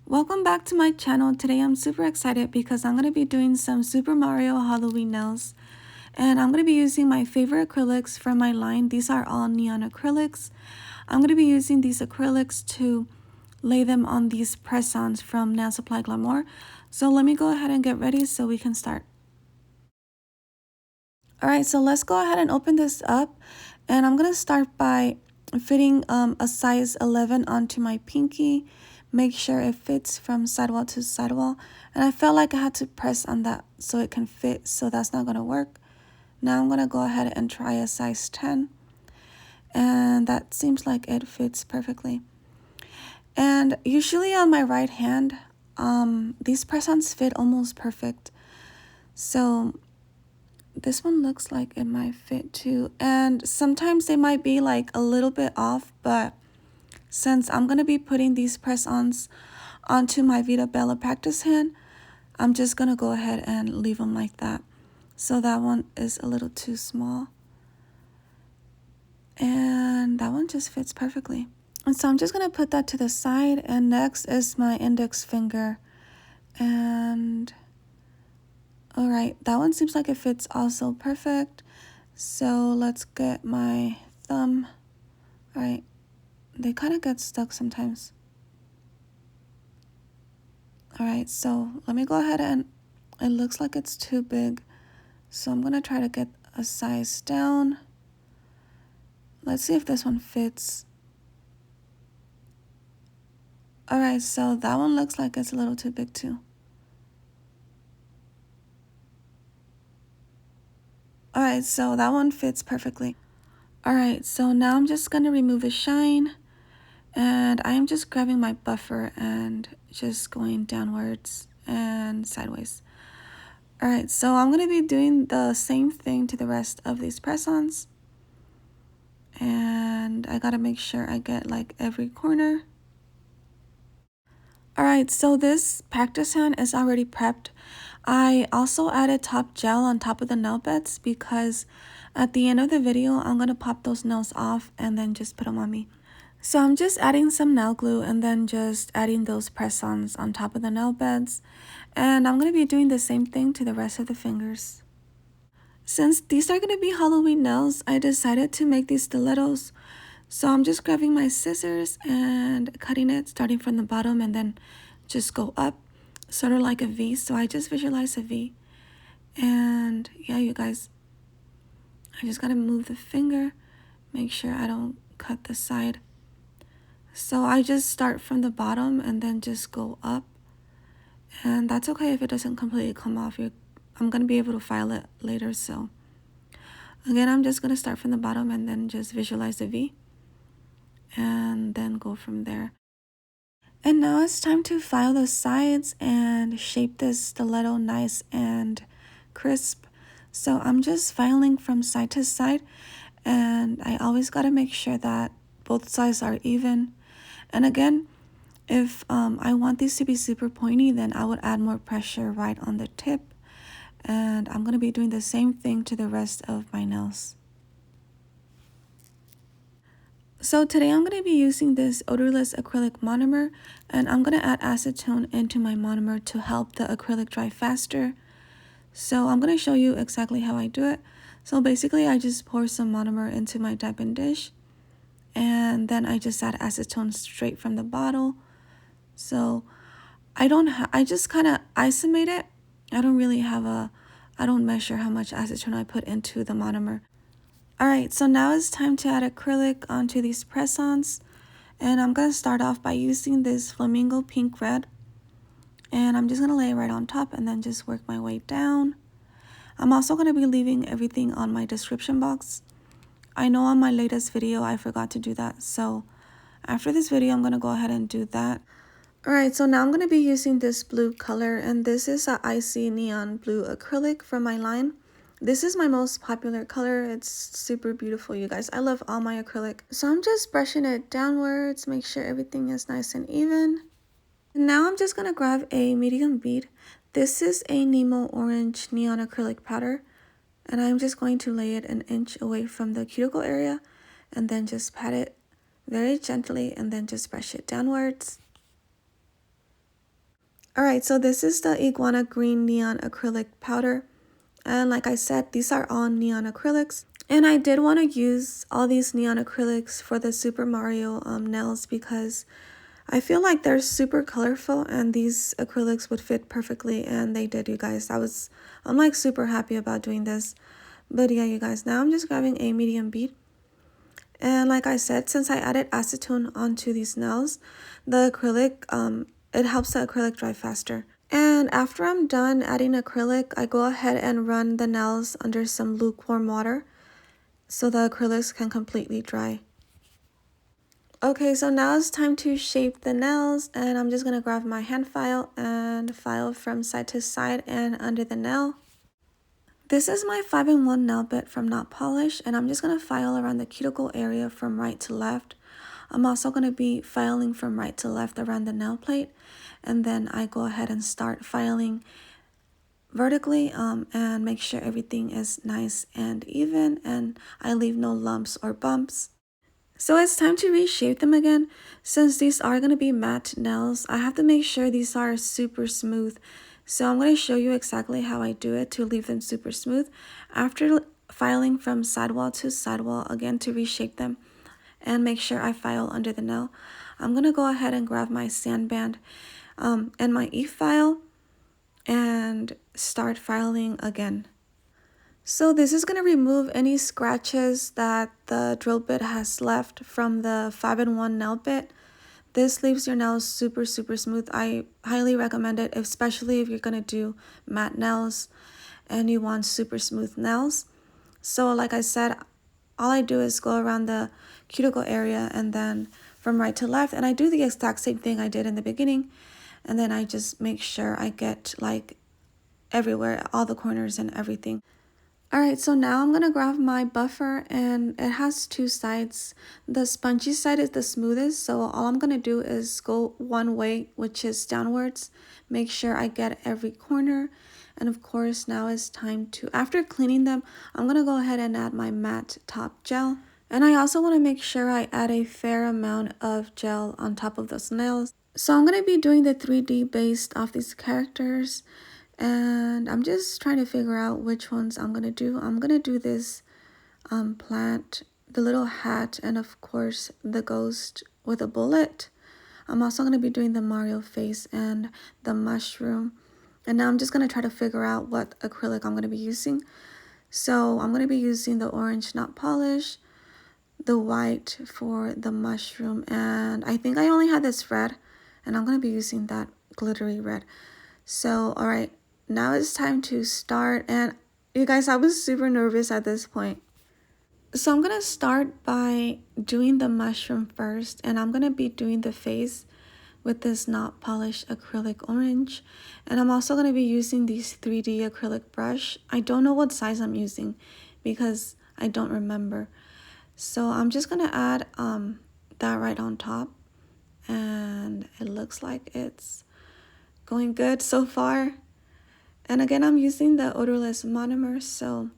Welcome back to my channel. Today I'm super excited because I'm going to be doing some Super Mario Halloween nails. And I'm going to be using my favorite acrylics from my line. These are all neon acrylics. I'm going to be using these acrylics to lay them on these press-ons from Nail Supply Glamour. So let me go ahead and get ready so we can start. Alright, so let's go ahead and open this up. And I'm going to start by fitting a size 11 onto my pinky. Make sure it fits from sidewall to sidewall. And I felt like I had to press on that so it can fit, so that's not going to work. Now I'm going to go ahead and try a size 10. And that seems like it fits perfectly. And usually on my right hand, these press-ons fit almost perfect. So this one looks like it might fit too. And sometimes they might be like a little bit off, but since I'm going to be putting these press-ons onto my Vita Bella practice hand, I'm just going to go ahead and leave them like that. So that one is a little too small. And that one just fits perfectly. And so I'm just going to put that to the side. And next is my index finger. And alright, that one seems like it fits also perfect. So let's get my thumb. Alright, they kind of get stuck sometimes. Alright, so let me go ahead and it looks like it's too big. So I'm going to try to get a size down. Let's see if this one fits. Alright, so that one looks like it's a little too big too. Alright, so that one fits perfectly. Alright, so now I'm just going to remove the shine. And I am just grabbing my buffer and just going downwards and sideways. Alright, so I'm going to be doing the same thing to the rest of these press-ons. And I got to make sure I get like every corner. Alright, so this practice hand is already prepped. I also added top gel on top of the nail beds because at the end of the video, I'm going to pop those nails off and then just put them on me. So I'm just adding some nail glue and then just adding those press-ons on top of the nail beds. And I'm going to be doing the same thing to the rest of the fingers. Since these are going to be Halloween nails, I decided to make these stilettos. So I'm just grabbing my scissors and cutting it starting from the bottom and then just go up, sort of like a V. So I just visualize a V. And yeah, you guys, I just got to move the finger, make sure I don't cut the side. So I just start from the bottom and then just go up. And that's okay if it doesn't completely come off. I'm going to be able to file it later. So again, I'm just going to start from the bottom and then just visualize the V. And then go from there. And now it's time to file the sides and shape this stiletto nice and crisp. So I'm just filing from side to side. And I always got to make sure that both sides are even. And again, if I want these to be super pointy, then I would add more pressure right on the tip. And I'm going to be doing the same thing to the rest of my nails. So today I'm going to be using this Odorless Acrylic Monomer. And I'm going to add acetone into my monomer to help the acrylic dry faster. So I'm going to show you exactly how I do it. So basically I just pour some monomer into my dampened dish. And then I just add acetone straight from the bottle. So I just kind of isolate it. I don't measure how much acetone I put into the monomer. Alright, so now it's time to add acrylic onto these press-ons. And I'm going to start off by using this flamingo pink red. And I'm just going to lay it right on top and then just work my way down. I'm also going to be leaving everything on my description box. I know on my latest video I forgot to do that. So after this video, I'm going to go ahead and do that. Alright, so now I'm going to be using this blue color, and this is a icy neon blue acrylic from my line. This is my most popular color. It's super beautiful, you guys. I love all my acrylic. So I'm just brushing it downwards, make sure everything is nice and even. And now I'm just going to grab a medium bead. This is a Nemo orange neon acrylic powder, and I'm just going to lay it an inch away from the cuticle area and then just pat it very gently and then just brush it downwards. Alright, so this is the Iguana Green Neon Acrylic Powder. And like I said, these are all neon acrylics. And I did want to use all these neon acrylics for the Super Mario nails because I feel like they're super colorful and these acrylics would fit perfectly, and they did, you guys. I'm like super happy about doing this. But yeah, you guys, now I'm just grabbing a medium bead. And like I said, since I added acetone onto these nails, the acrylic, it helps the acrylic dry faster. And after I'm done adding acrylic, I go ahead and run the nails under some lukewarm water so the acrylics can completely dry. Okay, so now it's time to shape the nails, and I'm just gonna grab my hand file and file from side to side and under the nail. This is my 5-in-1 nail bit from Not Polish, and I'm just gonna file around the cuticle area from right to left. I'm also gonna be filing from right to left around the nail plate, and then I go ahead and start filing vertically and make sure everything is nice and even and I leave no lumps or bumps. So it's time to reshape them again. Since these are going to be matte nails, I have to make sure these are super smooth. So I'm going to show you exactly how I do it to leave them super smooth. After filing from sidewall to sidewall again to reshape them and make sure I file under the nail, I'm going to go ahead and grab my sand band and my e-file and start filing again. So this is going to remove any scratches that the drill bit has left from the 5-in-1 nail bit. This leaves your nails super smooth. I highly recommend it, especially if you're going to do matte nails and you want super smooth nails. So like I said, all I do is go around the cuticle area and then from right to left, and I do the exact same thing I did in the beginning, and then I just make sure I get like everywhere, all the corners and everything. Alright, so now I'm going to grab my buffer, and it has two sides. The spongy side is the smoothest, so all I'm going to do is go one way, which is downwards. Make sure I get every corner. And of course, now it's time to, after cleaning them, I'm going to go ahead and add my matte top gel. And I also want to make sure I add a fair amount of gel on top of those nails. So I'm going to be doing the 3D based off these characters. And I'm just trying to figure out which ones I'm going to do. I'm going to do this plant, the little hat, and of course the ghost with a bullet. I'm also going to be doing the Mario face and the mushroom. And now I'm just going to try to figure out what acrylic I'm going to be using. So I'm going to be using the orange Not Polish, the white for the mushroom, and I think I only had this red, and I'm going to be using that glittery red. So, alright. Now it's time to start, and you guys, I was super nervous at this point. So I'm going to start by doing the mushroom first, and I'm going to be doing the face with this Not Polished acrylic orange. And I'm also going to be using these 3D acrylic brush. I don't know what size I'm using because I don't remember. So I'm just going to add that right on top, and it looks like it's going good so far. And again, I'm using the Odorless Monomer, so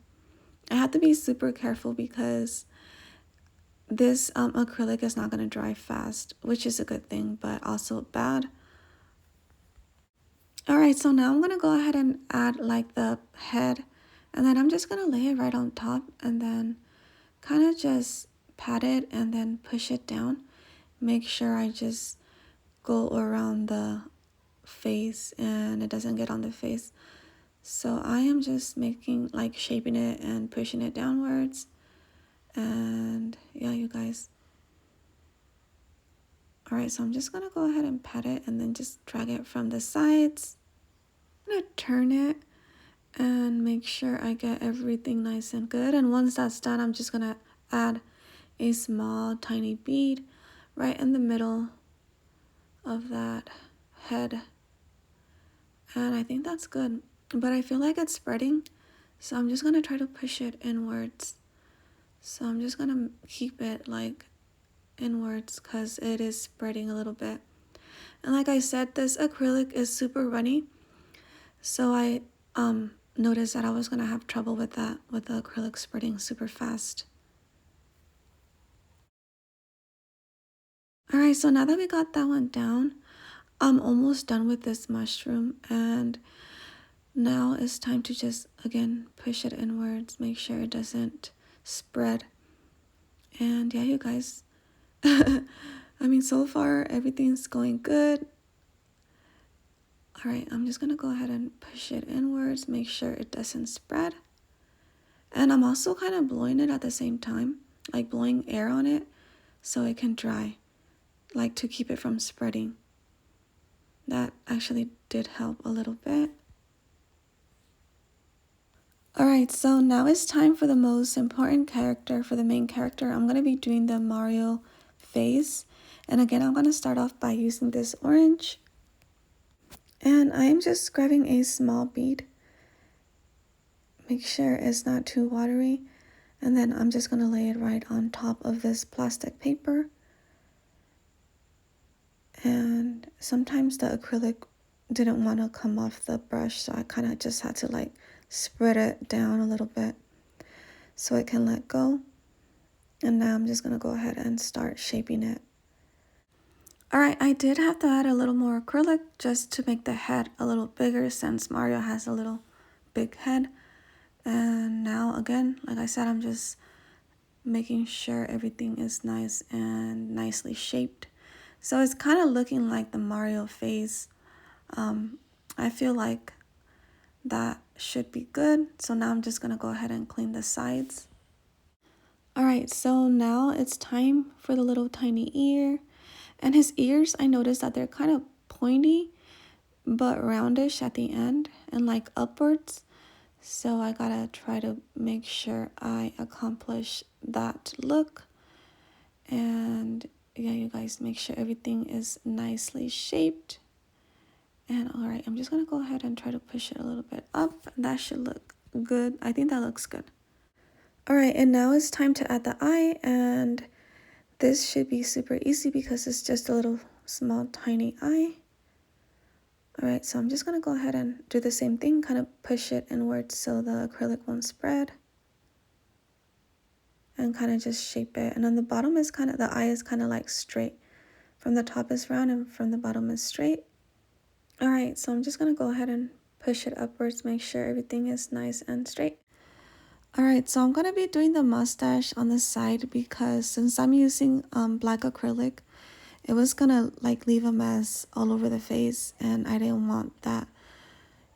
I have to be super careful because this acrylic is not going to dry fast, which is a good thing, but also bad. Alright, so now I'm going to go ahead and add like the head, and then I'm just going to lay it right on top and then kind of just pat it and then push it down. Make sure I just go around the face and it doesn't get on the face. So I am just shaping it and pushing it downwards. And yeah, you guys. Alright, so I'm just going to go ahead and pat it and then just drag it from the sides. I'm going to turn it and make sure I get everything nice and good. And once that's done, I'm just going to add a small tiny bead right in the middle of that head. And I think that's good. But I feel like it's spreading, so I'm just going to try to push it inwards. So I'm just going to keep it like inwards because it is spreading a little bit. And like I said, this acrylic is super runny. So I noticed that I was going to have trouble with that, with the acrylic spreading super fast. Alright, so now that we got that one down, I'm almost done with this mushroom, and now it's time to just, again, push it inwards, make sure it doesn't spread. And yeah, you guys, I mean, so far, everything's going good. All right, I'm just gonna go ahead and push it inwards, make sure it doesn't spread. And I'm also kind of blowing it at the same time, like blowing air on it so it can dry, like to keep it from spreading. That actually did help a little bit. Alright, so now it's time for the most important character, for the main character. I'm going to be doing the Mario face. And again, I'm going to start off by using this orange. And I'm just grabbing a small bead. Make sure it's not too watery. And then I'm just going to lay it right on top of this plastic paper. And sometimes the acrylic didn't want to come off the brush, so I kind of just had to like spread it down a little bit so it can let go. And now I'm just going to go ahead and start shaping it. Alright, I did have to add a little more acrylic just to make the head a little bigger since Mario has a little big head. And now again, like I said, I'm just making sure everything is nice and nicely shaped. So it's kind of looking like the Mario face. I feel like that should be good. So now I'm just going to go ahead and clean the sides. Alright, so now it's time for the little tiny ear. And his ears, I noticed that they're kind of pointy, but roundish at the end and like upwards. So I gotta try to make sure I accomplish that look. And yeah, you guys, make sure everything is nicely shaped. And alright, I'm just gonna go ahead and try to push it a little bit up. That should look good. I think that looks good. Alright, and now it's time to add the eye, and this should be super easy because it's just a little small tiny eye. Alright, so I'm just going to go ahead and do the same thing, kind of push it inwards so the acrylic won't spread. And kind of just shape it. And on the bottom is kind of, the eye is kind of like straight. From the top is round and from the bottom is straight. Alright, so I'm just going to go ahead and push it upwards, make sure everything is nice and straight. Alright, so I'm going to be doing the mustache on the side because since I'm using black acrylic, it was going to like leave a mess all over the face and I didn't want that.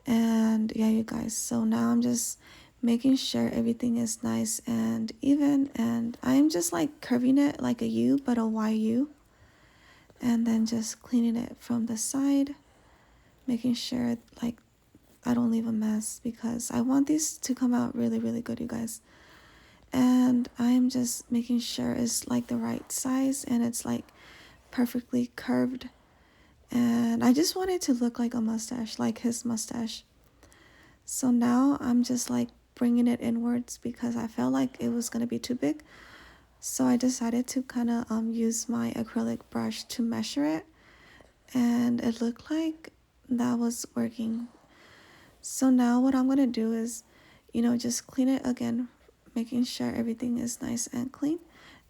And yeah, you guys, so now I'm just making sure everything is nice and even, and I'm just like curving it like a U, but a YU. And then just cleaning it from the side, making sure like I don't leave a mess because I want these to come out really, really good, you guys. And I'm just making sure it's like the right size and it's like perfectly curved. And I just want it to look like a mustache, like his mustache. So now I'm just like bringing it inwards because I felt like it was going to be too big. So I decided to kind of use my acrylic brush to measure it. And it looked like that was working. So now what I'm going to do is, just clean it again, making sure everything is nice and clean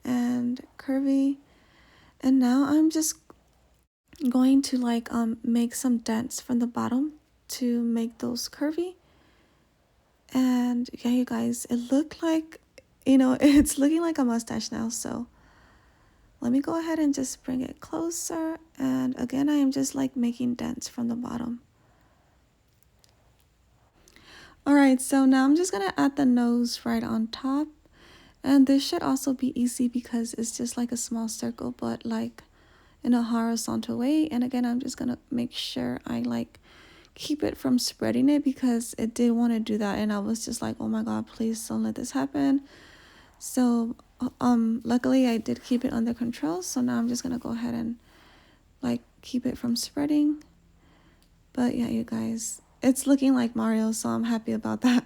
and curvy. And now I'm just going to like make some dents from the bottom to make those curvy. And yeah, you guys, it looked like, it's looking like a mustache now. So let me go ahead and just bring it closer. And again, I am just like making dents from the bottom. Alright, so now I'm just going to add the nose right on top. And this should also be easy because it's just like a small circle, but like in a horizontal way. And again, I'm just going to make sure I like keep it from spreading it because it did want to do that. And I was just like, oh my God, please don't let this happen. So luckily I did keep it under control. So now I'm just going to go ahead and like keep it from spreading. But yeah, you guys, it's looking like Mario, so I'm happy about that.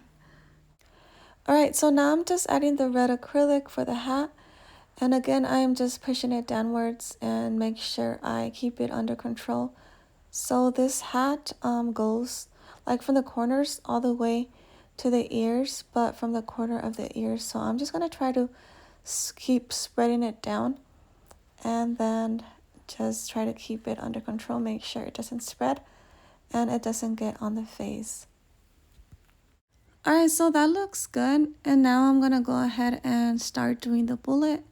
Alright, so now I'm just adding the red acrylic for the hat. And again, I am just pushing it downwards and make sure I keep it under control. So this hat goes like from the corners all the way to the ears, but from the corner of the ears. So I'm just going to try to keep spreading it down and then just try to keep it under control, make sure it doesn't spread and it doesn't get on the face. Alright, so that looks good, and now I'm gonna go ahead and start doing the bullet,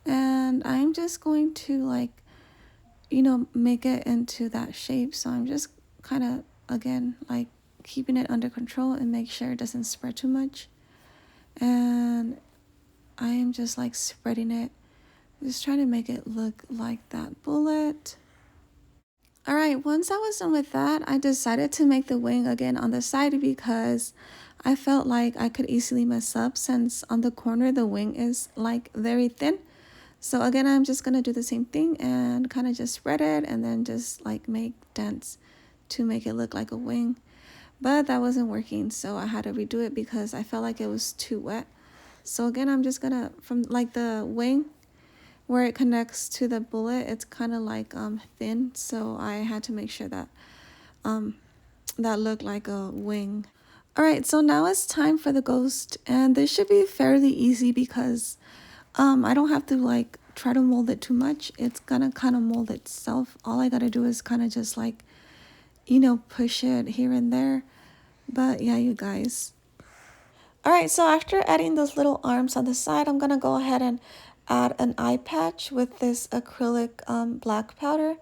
and I'm just going to like, you know, make it into that shape. So I'm just kind of, again, like keeping it under control and make sure it doesn't spread too much. And I am just like spreading it, just trying to make it look like that bullet. All right, once I was done with that, I decided to make the wing again on the side because I felt like I could easily mess up since on the corner the wing is like very thin. So again, I'm just going to do the same thing and kind of just spread it and then just like make dents to make it look like a wing. But that wasn't working, so I had to redo it because I felt like it was too wet. So again, I'm just going to, from like the wing where it connects to the bullet, it's kind of like thin. So I had to make sure that that looked like a wing. All right, so now it's time for the ghost, and this should be fairly easy because I don't have to like try to mold it too much. It's gonna kind of mold itself. All I gotta do is kind of just like, you know, push it here and there. But yeah, you guys. All right, so after adding those little arms on the side, I'm gonna go ahead and add an eye patch with this acrylic black powder.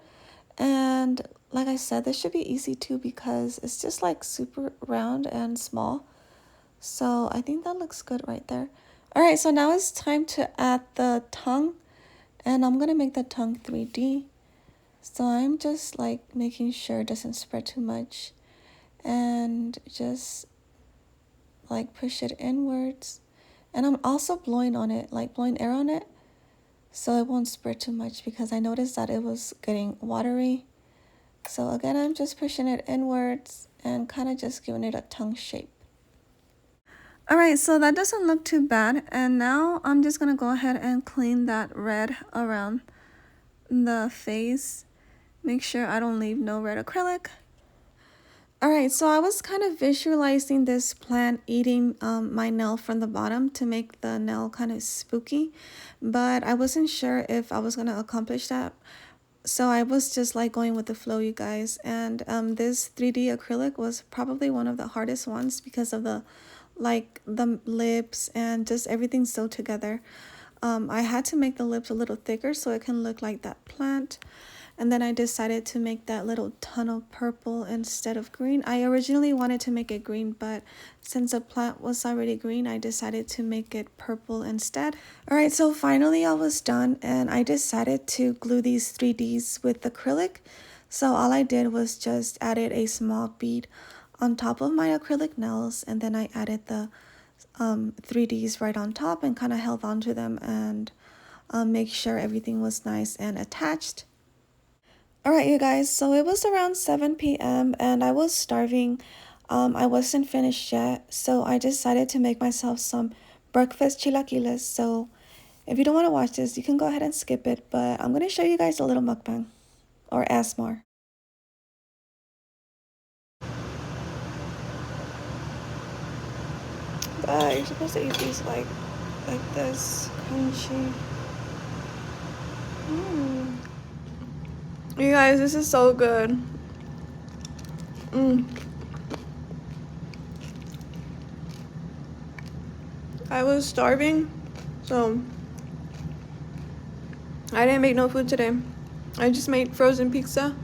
And like I said, this should be easy too because it's just like super round and small. So I think that looks good right there. All right, so now it's time to add the tongue, and I'm gonna make the tongue 3D. So I'm just like making sure it doesn't spread too much and just like push it inwards. And I'm also blowing on it, like blowing air on it, so it won't spread too much because I noticed that it was getting watery. So again, I'm just pushing it inwards and kind of just giving it a tongue shape. All right, so that doesn't look too bad. And now I'm just going to go ahead and clean that red around the face. Make sure I don't leave no red acrylic. All right, so I was kind of visualizing this plant eating my nail from the bottom to make the nail kind of spooky, but I wasn't sure if I was going to accomplish that. So I was just like going with the flow, you guys. And this 3D acrylic was probably one of the hardest ones because of the lips and just everything sewed together. I had to make the lips a little thicker so it can look like that plant. And then I decided to make that little tunnel purple instead of green. I originally wanted to make it green, but since the plant was already green, I decided to make it purple instead. All right, so finally I was done, and I decided to glue these 3Ds with acrylic. So all I did was just added a small bead on top of my acrylic nails, and then I added the 3Ds right on top and kind of held on to them and make sure everything was nice and attached. All right, you guys, so it was around 7 p.m. and I was starving. I wasn't finished yet, so I decided to make myself some breakfast chilaquiles. So if you don't want to watch this, you can go ahead and skip it, but I'm going to show you guys a little mukbang or ASMR. You're supposed to eat these like this, crunchy. You guys, this is so good. I was starving, so I didn't make no food today. I just made frozen pizza.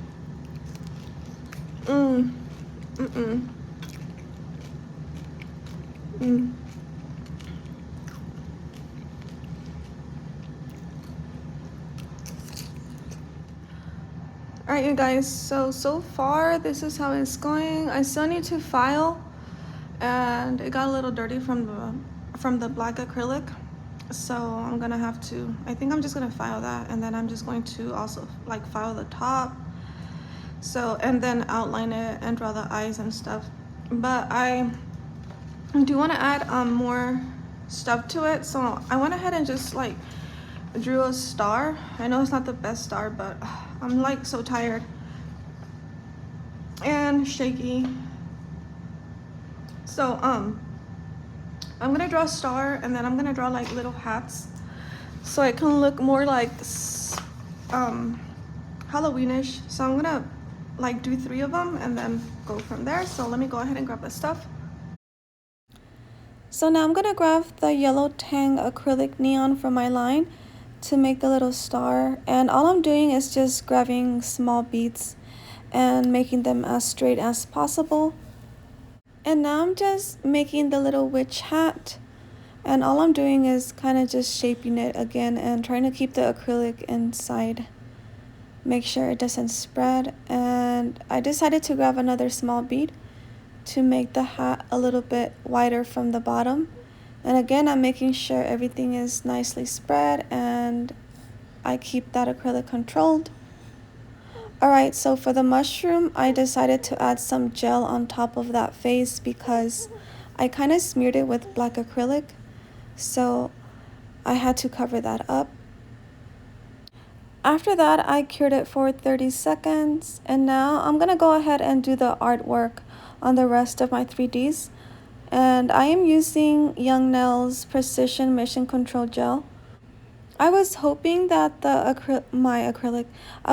Alright, you guys, so far this is how it's going. I still need to file, and it got a little dirty from the black acrylic, so I'm gonna have to, I think I'm just gonna file that, and then I'm just going to also like file the top, so, and then outline it and draw the eyes and stuff. But I do want to add more stuff to it, so I went ahead and just like drew a star. I know it's not the best star, but I'm like so tired and shaky. So I'm gonna draw a star, and then I'm gonna draw like little hats so it can look more like Halloweenish, so I'm gonna like do 3 of them and then go from there. So let me go ahead and grab the stuff. So now I'm gonna grab the yellow tang acrylic neon from my line to make the little star, and all I'm doing is just grabbing small beads and making them as straight as possible. And now I'm just making the little witch hat, and all I'm doing is kind of just shaping it again and trying to keep the acrylic inside. Make sure it doesn't spread, and I decided to grab another small bead to make the hat a little bit wider from the bottom. And again, I'm making sure everything is nicely spread and I keep that acrylic controlled. Alright, so for the mushroom, I decided to add some gel on top of that face because I kind of smeared it with black acrylic, so I had to cover that up. After that, I cured it for 30 seconds, and now I'm gonna go ahead and do the artwork on the rest of my 3Ds. And I am using Young Nails Precision Mission Control Gel. I was hoping that I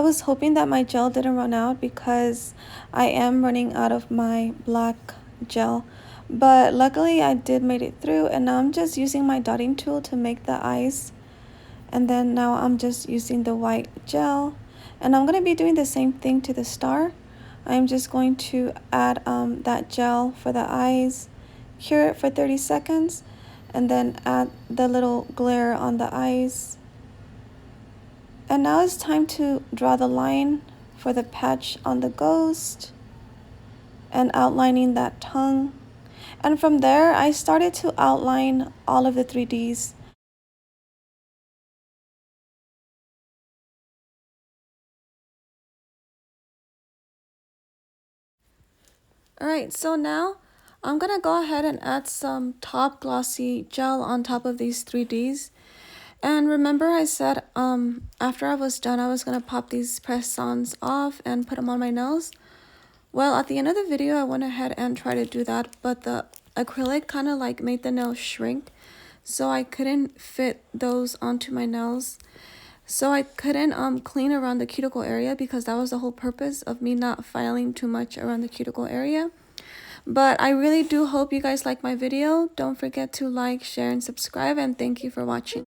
was hoping that my gel didn't run out because I am running out of my black gel. But luckily I did made it through, and now I'm just using my dotting tool to make the eyes. And then now I'm just using the white gel, and I'm going to be doing the same thing to the star. I'm just going to add that gel for the eyes, cure it for 30 seconds, and then add the little glare on the eyes. And now it's time to draw the line for the patch on the ghost and outlining that tongue. And from there, I started to outline all of the 3Ds. Alright, so now I'm gonna go ahead and add some top glossy gel on top of these 3Ds. And remember I said after I was done I was gonna pop these press-ons off and put them on my nails. Well, at the end of the video I went ahead and tried to do that, but the acrylic kind of like made the nails shrink, so I couldn't fit those onto my nails. So I couldn't clean around the cuticle area because that was the whole purpose of me not filing too much around the cuticle area. But I really do hope you guys like my video. Don't forget to like, share, and subscribe, and thank you for watching.